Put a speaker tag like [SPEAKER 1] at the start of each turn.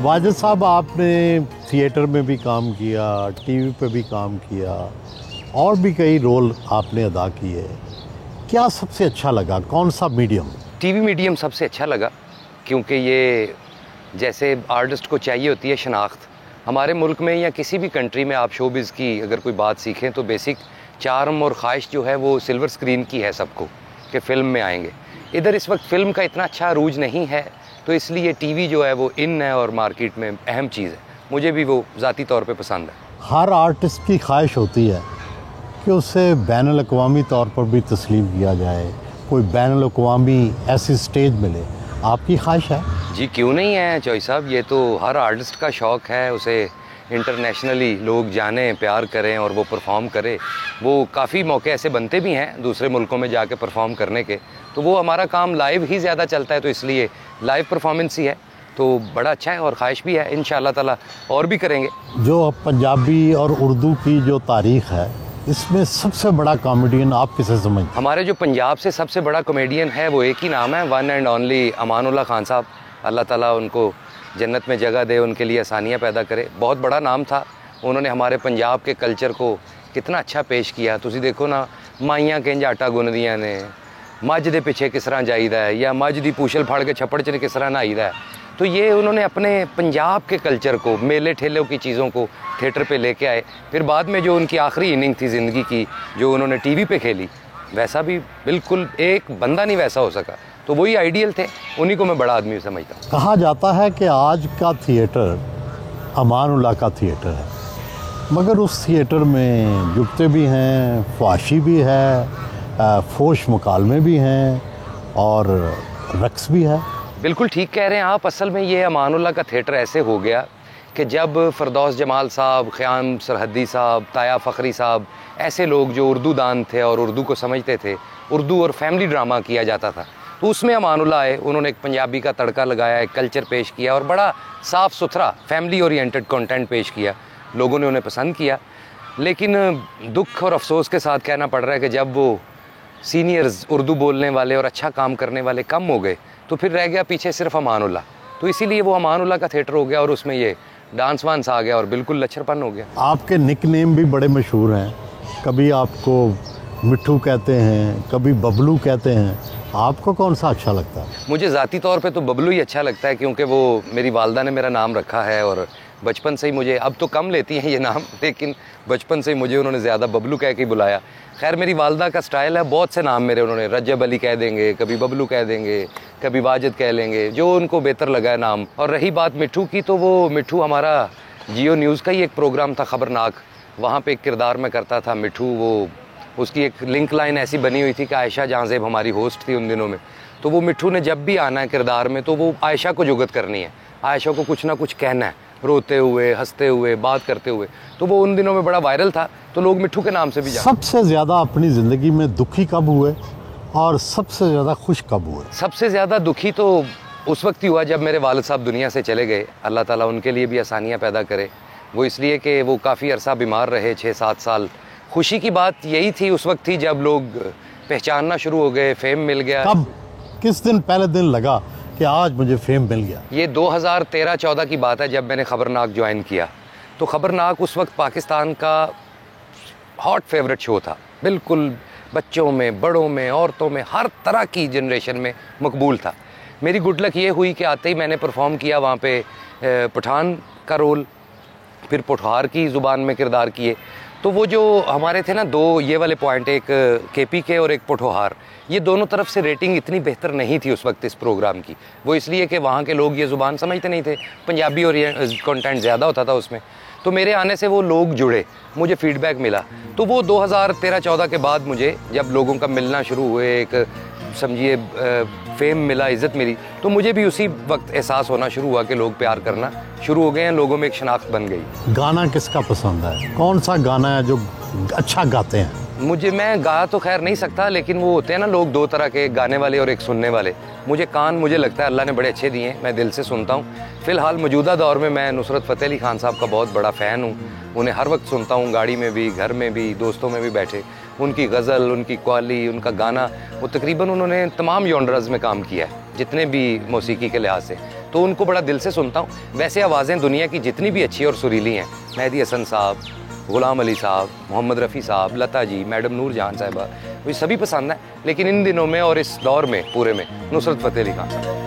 [SPEAKER 1] वाजिद साहब, आपने थिएटर में भी काम किया, टीवी पे भी काम किया और भी कई रोल आपने अदा किए। क्या सबसे अच्छा लगा, कौन सा मीडियम?
[SPEAKER 2] टीवी मीडियम सबसे अच्छा लगा, क्योंकि ये जैसे आर्टिस्ट को चाहिए होती है शनाख्त। हमारे मुल्क में या किसी भी कंट्री में आप शोबिज़ की अगर कोई बात सीखें तो बेसिक चार्म और ख्वाहिश जो है वो सिल्वर स्क्रीन की है सबको, कि फ़िल्म में आएंगे। इधर इस वक्त फ़िल्म का इतना अच्छा अरूज नहीं है, तो इसलिए टीवी जो है वो इन है और मार्केट में अहम चीज़ है। मुझे भी वो ज़ाती तौर पे पसंद है।
[SPEAKER 1] हर आर्टिस्ट की ख्वाहिश होती है कि उसे बैनुल अक़वामी तौर पर भी तस्लीम किया जाए, कोई बैनुल अक़वामी ऐसी स्टेज मिले। आपकी ख्वाहिश है?
[SPEAKER 2] जी क्यों नहीं है चौई साहब, ये तो हर आर्टिस्ट का शौक़ है, उसे इंटरनेशनली लोग जानें, प्यार करें और वो परफॉर्म करे। वो काफ़ी मौके ऐसे बनते भी हैं दूसरे मुल्कों में जाके परफॉर्म करने के, तो वो हमारा काम लाइव ही ज़्यादा चलता है, तो इसलिए लाइव परफॉर्मेंस ही है, तो बड़ा अच्छा है और ख्वाहिश भी है, इंशाअल्लाह ताला और भी करेंगे।
[SPEAKER 1] जो पंजाबी और उर्दू की जो तारीख़ है, इसमें सबसे बड़ा कॉमेडियन आप किसे समझते?
[SPEAKER 2] हमारे जो पंजाब से सबसे बड़ा कॉमेडियन है वो एक ही नाम है, one and only Amanullah Khan साहब। अल्लाह ताला उनको जन्नत में जगह दे, उनके लिए आसानियाँ पैदा करे। बहुत बड़ा नाम था, उन्होंने हमारे पंजाब के कल्चर को कितना अच्छा पेश किया। तुसी देखो ना, माइयां किंज आटा गुनदियां ने, मझ दे पिछे किस तरह जाईदा है, या मझ दी पूछल फड़ के छप्पड़ च किस तरह नहाईदा है। तो ये उन्होंने अपने पंजाब के कल्चर को, मेले ठेलों की चीज़ों को थिएटर पे लेके आए। फिर बाद में जो उनकी आखिरी इनिंग थी ज़िंदगी की, जो उन्होंने टीवी पे खेली, वैसा भी बिल्कुल एक बंदा नहीं वैसा हो सका, तो वही आइडियल थे, उन्हीं को मैं बड़ा आदमी समझता हूँ।
[SPEAKER 1] कहा जाता है कि आज का थिएटर अमानुल्लाह का थिएटर है, मगर उस थिएटर में जुगते भी हैं, ख्वाशी भी है, फोश मुकालमे भी हैं और रक्स भी है।
[SPEAKER 2] बिल्कुल ठीक कह रहे हैं आप। असल में ये अमानुल्लाह का थिएटर ऐसे हो गया कि जब फ़रदौस जमाल साहब, ख़याम सरहदी साहब, ताया फ़खरी साहब, ऐसे लोग जो उर्दू दान थे और उर्दू को समझते थे, उर्दू और फैमिली ड्रामा किया जाता था, तो उसमें अमानुल्लाह आए। उन्होंने एक पंजाबी का तड़का लगाया, एक कल्चर पेश किया और बड़ा साफ़ सुथरा फैमिली ओरिएंटेड कंटेंट पेश किया। लोगों ने उन्हें पसंद किया, लेकिन दुख और अफसोस के साथ कहना पड़ रहा है कि जब वो सीनियर्स उर्दू बोलने वाले और अच्छा काम करने वाले कम हो गए, तो फिर रह गया पीछे सिर्फ अमानुल्लाह। तो इसीलिए वो अमानुल्लाह का थिएटर हो गया और उसमें ये डांस वांस आ गया और बिल्कुल लच्छरपन हो गया।
[SPEAKER 1] आपके निकनेम भी बड़े मशहूर हैं, कभी आपको मिट्ठू कहते हैं, कभी बबलू कहते हैं। आपको कौन सा अच्छा लगता है?
[SPEAKER 2] मुझे ज़ाती तौर पे तो बबलू ही अच्छा लगता है, क्योंकि वो मेरी वालदा ने मेरा नाम रखा है और बचपन से ही मुझे, अब तो कम लेती हैं ये नाम, लेकिन बचपन से ही मुझे उन्होंने ज़्यादा बबलू कह के बुलाया। खैर मेरी वालदा का स्टाइल है, बहुत से नाम मेरे उन्होंने, रजब अली कह देंगे, कभी बबलू कह देंगे, कभी वाजिद कह लेंगे, जो उनको बेहतर लगा है नाम। और रही बात मिट्ठू की, तो वो मिट्ठू हमारा जियो न्यूज़ का ही एक प्रोग्राम था खबरनाक, वहाँ पे एक किरदार में करता था मिट्ठू। वो उसकी एक लिंक लाइन ऐसी बनी हुई थी कि आयशा जहाँज़ेब हमारी होस्ट थी उन दिनों में, तो वो मिट्ठू ने जब भी आना है किरदार में, तो वो आयशा को जुगत करनी है, आयशा को कुछ ना कुछ कहना है, रोते हुए, हंसते हुए, बात करते हुए। तो वो उन दिनों में बड़ा वायरल था, तो लोग मिट्ठू के नाम से भी जानते।
[SPEAKER 1] सबसे ज़्यादा अपनी ज़िंदगी में दुखी कब हुए और सबसे ज़्यादा खुश कब हुए?
[SPEAKER 2] सबसे ज़्यादा दुखी तो उस वक्त ही हुआ जब मेरे वालिद साहब दुनिया से चले गए। अल्लाह ताला उनके लिए भी आसानियाँ पैदा करे। वो इसलिए कि वो काफ़ी अरसा बीमार रहे, 6-7 साल। खुशी की बात यही थी उस वक्त थी जब लोग पहचानना शुरू हो गए, फेम मिल गया।
[SPEAKER 1] कब, किस दिन पहले दिन लगा कि आज मुझे फेम मिल गया?
[SPEAKER 2] ये 2013-14 की बात है, जब मैंने खबरनाक ज्वाइन किया। तो खबरनाक उस वक्त पाकिस्तान का हॉट फेवरेट शो था, बिल्कुल बच्चों में, बड़ों में, औरतों में, हर तरह की जनरेशन में मकबूल था। मेरी गुड लक ये हुई कि आते ही मैंने परफॉर्म किया वहाँ पे पठान का रोल, फिर पोठार की ज़ुबान में किरदार किए। तो वो जो हमारे थे ना दो ये वाले पॉइंट, एक केपी के और एक पोठोहार, ये दोनों तरफ से रेटिंग इतनी बेहतर नहीं थी उस वक्त इस प्रोग्राम की। वो इसलिए कि वहाँ के लोग ये ज़ुबान समझते नहीं थे, पंजाबी और कंटेंट ज़्यादा होता था उसमें। तो मेरे आने से वो लोग जुड़े, मुझे फीडबैक मिला। तो वो 2013-14 के बाद मुझे जब लोगों का मिलना शुरू हुए, एक समझिए फेम मिला, इज़्ज़त मिली, तो मुझे भी उसी वक्त एहसास होना शुरू हुआ कि लोग प्यार करना शुरू हो गए हैं, लोगों में एक शनाख्त बन गई।
[SPEAKER 1] गाना किसका पसंद है? कौन सा गाना है जो अच्छा गाते हैं?
[SPEAKER 2] मैं गा तो खैर नहीं सकता, लेकिन वो होते हैं ना लोग दो तरह के, एक गाने वाले और एक सुनने वाले। मुझे लगता है अल्लाह ने बड़े अच्छे दिए हैं, मैं दिल से सुनता हूँ। फ़िलहाल मौजूदा दौर में मैं नुसरत फ़तेह अली खान साहब का बहुत बड़ा फ़ैन हूँ। उन्हें हर वक्त सुनता हूँ, गाड़ी में भी, घर में भी, दोस्तों में भी बैठे। उनकी गज़ल, उनकी कव्वाली, उनका गाना, वो तकरीबन उन्होंने तमाम जॉनर्स में काम किया है जितने भी मौसीकी के लिहाज से। तो उनको बड़ा दिल से सुनता हूँ। वैसे आवाज़ें दुनिया की जितनी भी अच्छी और सुरीली हैं, मेहदी हसन साहब, गुलाम अली साहब, मोहम्मद रफ़ी साहब, लता जी, मैडम नूर जहान साहिबा, मुझे सभी पसंद है। लेकिन इन दिनों में और इस दौर में पूरे में नुसरत फ़तेह अली खान साहब।